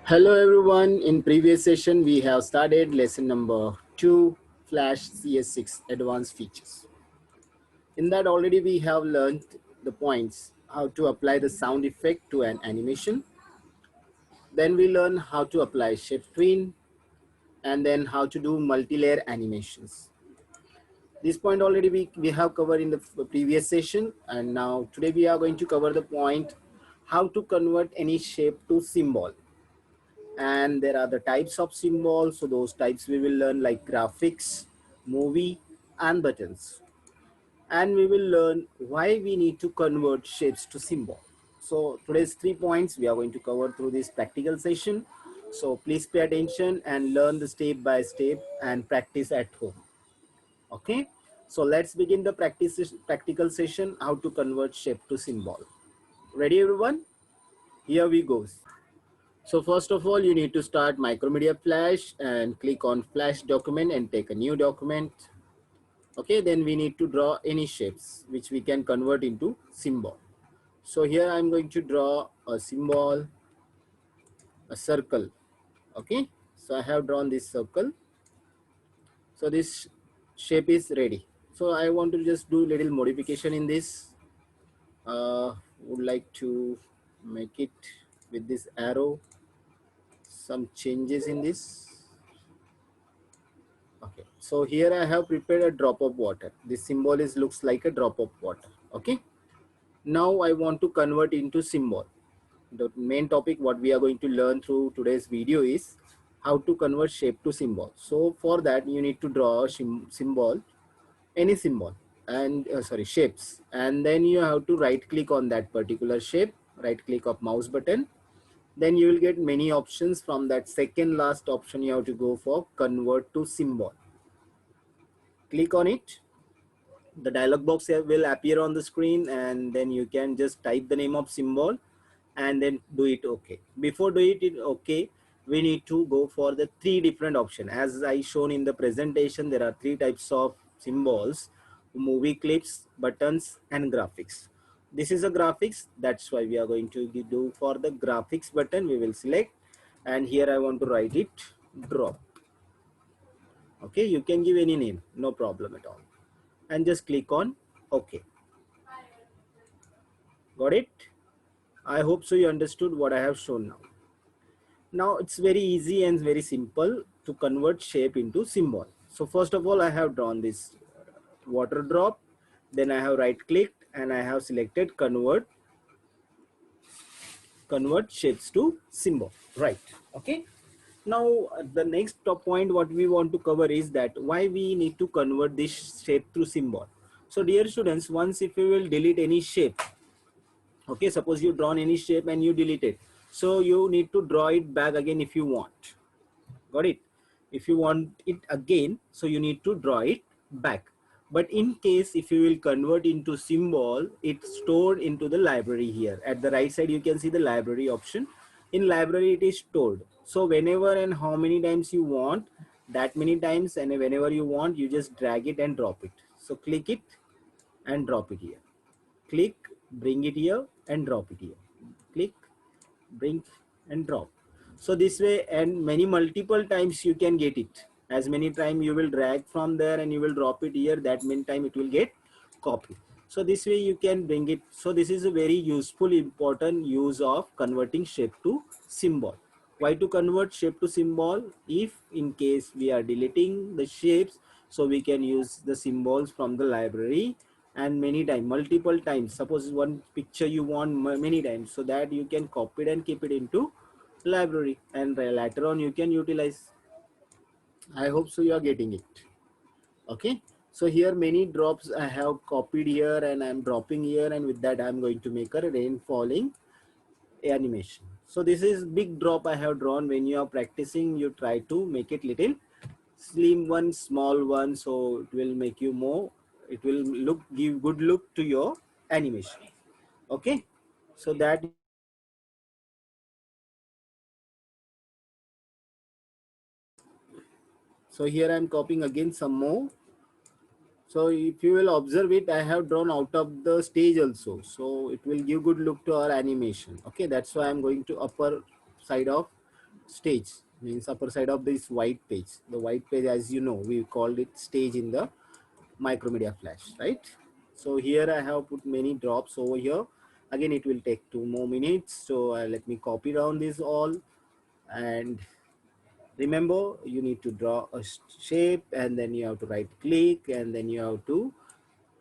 Hello everyone. In previous session we have started lesson number 2 Flash CS6 advanced features. In that already we have learned the points how to apply the sound effect to an animation. Then we learn how to apply shape tween and then how to do multi-layer animations. This point already we have covered in the previous session, and now today we are going to cover the point how to convert any shape to symbol. And there are the types of symbols, so those types we will learn like graphics, movie and buttons. And we will learn why we need to convert shapes to symbol. So today's 3 points we are going to cover through this practical session, so please pay attention and learn the step by step and practice at home. Okay, so let's begin the practical session, how to convert shape to symbol. Ready everyone? Here we go. So first of all, you need to start Micromedia Flash and click on Flash document and take a new document. Okay, then we need to draw any shapes which we can convert into symbol. So here I'm going to draw a symbol, a circle. Okay, so I have drawn this circle. So this shape is ready. So I want to just do little modification in this. Would like to make it with this arrow, some changes in this. Okay, so here I have prepared a drop of water. This symbol is looks like a drop of water. Okay, now I want to convert into symbol. The main topic what we are going to learn through today's video is how to convert shape to symbol. So for that you need to draw a symbol, any symbol, and sorry, shapes, and then you have to right click on that particular shape, right click of mouse button. Then you will get many options. From that second last option you have to go for convert to symbol. Click on it. The dialog box will appear on the screen, and then you can just type the name of symbol and then do it okay. Before doing it okay, we need to go for the three different options. As I shown in the presentation, there are three types of symbols: movie clips, buttons and graphics. This is a graphics, that's why we are going to do for the graphics button. We will select, and here I want to write it drop. Okay, you can give any name, no problem at all, and just click on OK. Got it? I hope so you understood what I have shown now. Now it's very easy and very simple to convert shape into symbol. So first of all, I have drawn this water drop. Then I have right clicked and I have selected convert shapes to symbol. Right. Okay. Now the next top point what we want to cover is that why we need to convert this shape to symbol. So dear students, once if you will delete any shape, okay, suppose you drawn any shape and you delete it, so you need to draw it back again if you want. Got it? If you want it again, so you need to draw it back. But in case if you will convert into symbol, it's stored into the library. Here at the right side you can see the library option. In library it is stored, so whenever and how many times you want, that many times, and whenever you want, you just drag it and drop it. So click it and drop it here. Click, bring it here and drop it here. Click, bring and drop. So this way, and many multiple times you can get it. As many time you will drag from there and you will drop it here, that many time it will get copied. So this way you can bring it. So this is a very useful, important use of converting shape to symbol. Why to convert shape to symbol? If in case we are deleting the shapes, so we can use the symbols from the library, and many times, multiple times. Suppose one picture you want many times, so that you can copy it and keep it into library, and later on you can utilize. I hope so you are getting it. Okay, so here many drops I have copied here and I'm dropping here, and with that I'm going to make a rain falling animation. So this is big drop I have drawn. When you are practicing, you try to make it little slim one, small one, so it will make you more, it will look, give good look to your animation. Okay, so that so here I'm copying again some more. So if you will observe it, I have drawn out of the stage also, so it will give good look to our animation. Okay, that's why I'm going to upper side of stage, means upper side of this white page. The white page, as you know, we called it stage in the Micromedia Flash, right? So here I have put many drops over here. Again, it will take 2 more minutes. So let me copy down this all. And remember, you need to draw a shape, and then you have to right click, and then you have to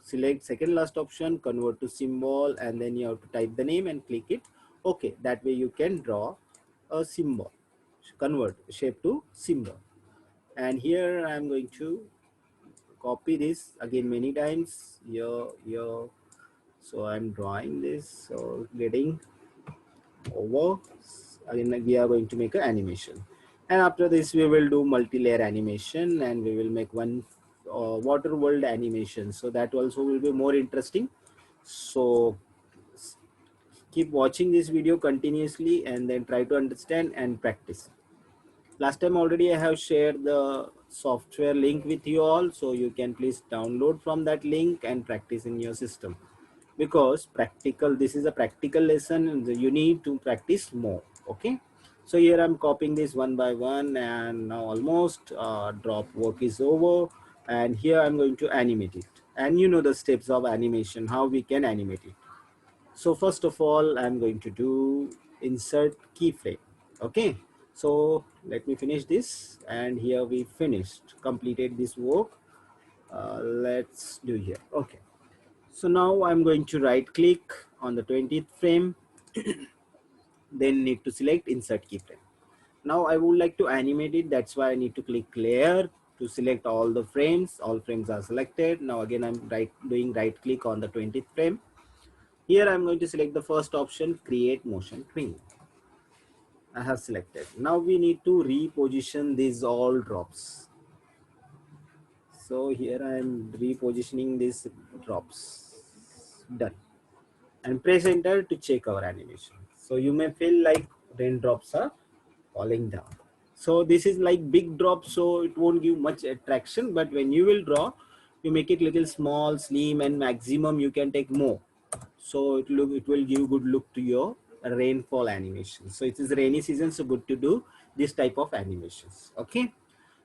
select second last option, convert to symbol, and then you have to type the name and click it. Okay, that way you can draw a symbol, convert shape to symbol. And here I'm going to copy this again many times here. So I'm drawing this, so getting over. Again, we are going to make an animation, and after this we will do multi-layer animation, and we will make one water world animation, so that also will be more interesting. So keep watching this video continuously, and then try to understand and practice. Last time already I have shared the software link with you all, so you can please download from that link and practice in your system, because practical, this is a practical lesson and you need to practice more. Okay, so here I'm copying this one by one, and now almost drop work is over, and here I'm going to animate it, and you know the steps of animation, how we can animate it. So first of all, I'm going to do insert keyframe. Okay, so let me finish this, and here we finished, completed this work. Let's do here. Okay, so now I'm going to right click on the 20th frame, then need to select insert keyframe. Now I would like to animate it, that's why I need to click layer to select all the frames. All frames are selected. Now again I'm doing right click on the 20th frame. Here I'm going to select the first option, create motion twin. I have selected. Now we need to reposition these all drops. So here I am repositioning these drops. Done. And press enter to check our animation. So you may feel like raindrops are falling down. So this is like big drop, so it won't give much attraction, but when you will draw, you make it little small, slim, and maximum you can take more. So it will give good look to your rainfall animation. So it is rainy season, so good to do this type of animations. Okay,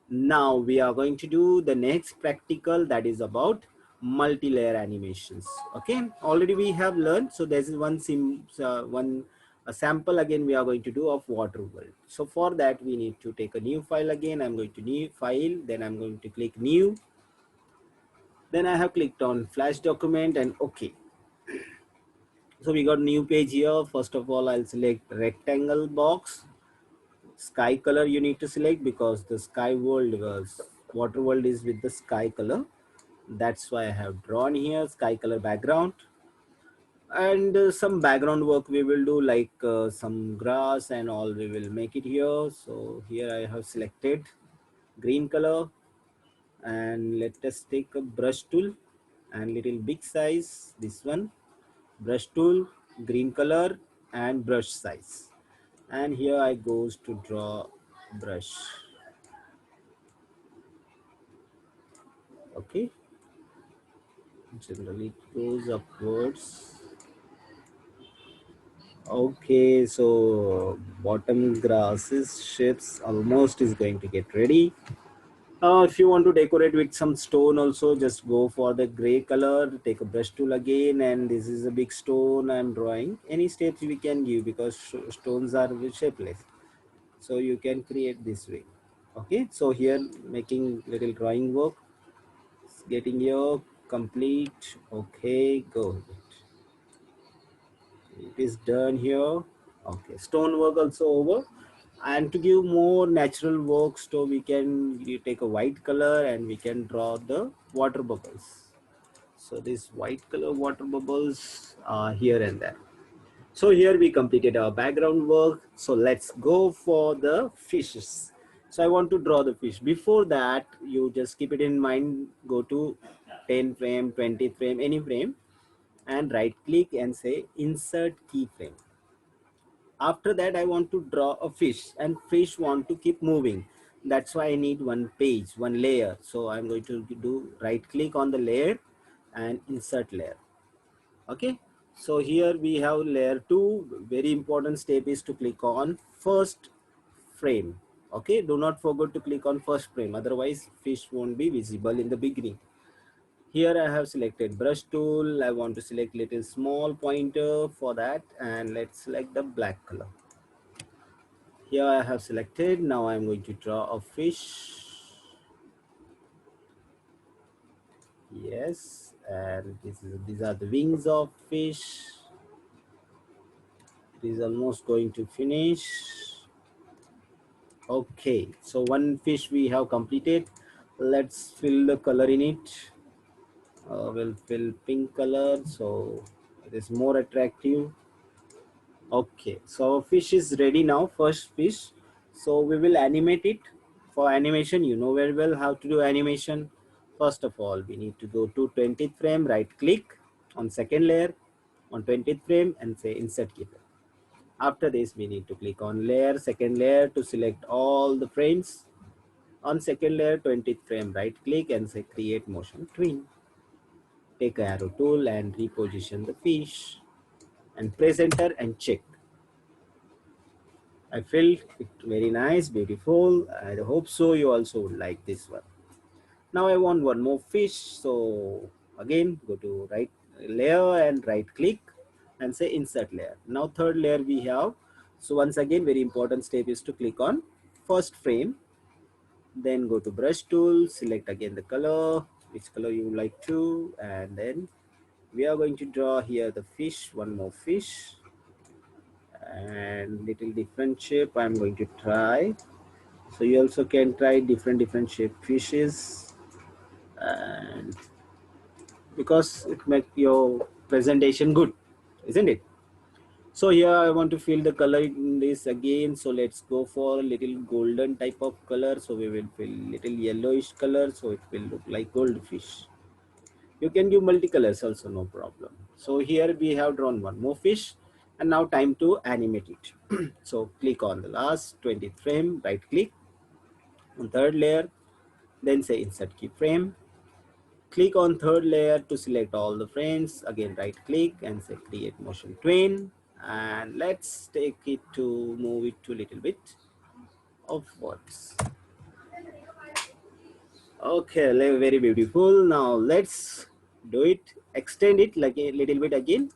now we are going to do the next practical, that is about multi-layer animations. Okay, already we have learned. So this is one a sample again we are going to do of water world. So for that we need to take a new file. Again I'm going to new file, then I'm going to click new, then I have clicked on flash document and okay. So we got new page here. First of all, I'll select rectangle box. Sky color you need to select, because the sky world was water world is with the sky color. That's why I have drawn here sky color background. And some background work we will do, like some grass and all, we will make it here. So here I have selected green color, and let us take a brush tool and little big size, this one, brush tool, green color, and brush size. And here I goes to draw brush. Okay, generally it goes upwards. Okay, so bottom grasses shapes almost is going to get ready. If you want to decorate with some stone also, just go for the gray color, take a brush tool again, and this is a big stone I'm drawing. Any steps we can give, because stones are shapeless, so you can create this way. Okay, so here making little drawing work, getting your complete. Okay, go, it is done here. Okay, stone work also over. And to give more natural work, so we can take a white color and we can draw the water bubbles. So this white color water bubbles are here and there. So here we completed our background work. So let's go for the fishes. So I want to draw the fish. Before that, you just keep it in mind, go to 10 frame, 20 frame, any frame, and right click and say insert keyframe. After that, I want to draw a fish, and fish want to keep moving. That's why I need one page, one layer. So I'm going to do right click on the layer and insert layer. Okay, So here we have layer 2. Very important step is to click on first frame. Okay, do not forget to click on first frame, otherwise fish won't be visible in the beginning. Here I have selected brush tool. I want to select little small pointer for that, and let's select the black color. Here I have selected. Now I'm going to draw a fish. Yes, and these are the wings of fish. It is almost going to finish. Okay, so one fish we have completed. Let's fill the color in it. We'll fill pink color so it is more attractive. Okay, so our fish is ready now, first fish. So we will animate it. For animation, you know very well how to do animation. First of all, we need to go to 20th frame, right click on second layer on 20th frame and say insert keyframe. After this, we need to click on layer, second layer to select all the frames. On second layer, 20th frame, right click and say create motion tween. Take a arrow tool and reposition the fish and press enter and check. I felt it very nice, beautiful. I hope so you also would like this one. Now I want one more fish. So again, go to right layer and right click and say insert layer. Now third layer we have. So once again, very important step is to click on first frame. Then go to brush tool, select again the color, which color you would like to, and then we are going to draw here the fish, one more fish, and little different shape I'm going to try. So you also can try different shape fishes, and because it make your presentation good, isn't it? So here I want to fill the color in this again. So let's go for a little golden type of color. So we will fill little yellowish color. So it will look like goldfish. You can give multicolors also, no problem. So here we have drawn one more fish, and now time to animate it. So click on the last 20th frame, right click on third layer, then say insert keyframe. Click on third layer to select all the frames. Again, right click and say create motion tween. And let's take it to move it to a little bit upwards. Okay, very beautiful. Now let's do it. Extend it like a little bit again.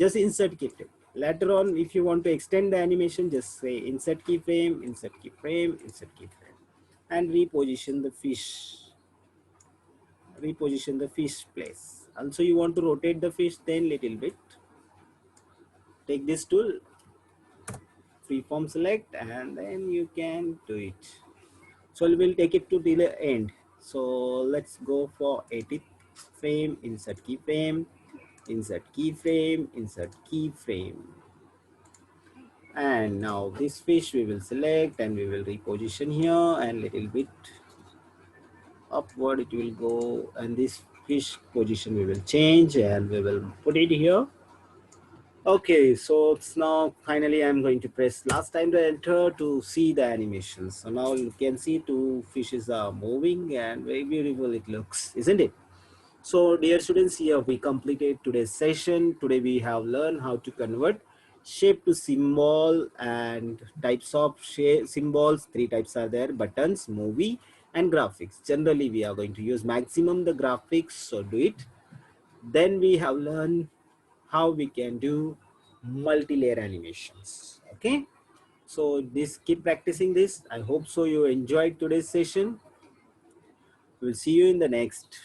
Just insert keyframe. Later on, if you want to extend the animation, just say insert keyframe, insert keyframe, insert keyframe, and reposition the fish. Reposition the fish place. Also, you want to rotate the fish, then little bit. Take this tool, freeform select, and then you can do it. So we'll take it to the end. So let's go for 80th frame, insert keyframe, insert keyframe, insert keyframe. And now this fish we will select and we will reposition here, and little bit upward it will go, and this fish position we will change and we will put it here. Okay, so it's now finally I'm going to press last time to enter to see the animation. So now you can see two fishes are moving and very beautiful it looks, isn't it? So dear students, here we completed today's session. Today we have learned how to convert shape to symbol and types of shape symbols. Three types are there: buttons, movie, and graphics. Generally we are going to use maximum the graphics, so do it. Then we have learned how we can do multi-layer animations. Okay, so this keep practicing this. I hope so you enjoyed today's session. We'll see you in the next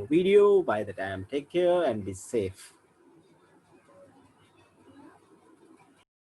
video. By the time, take care and be safe.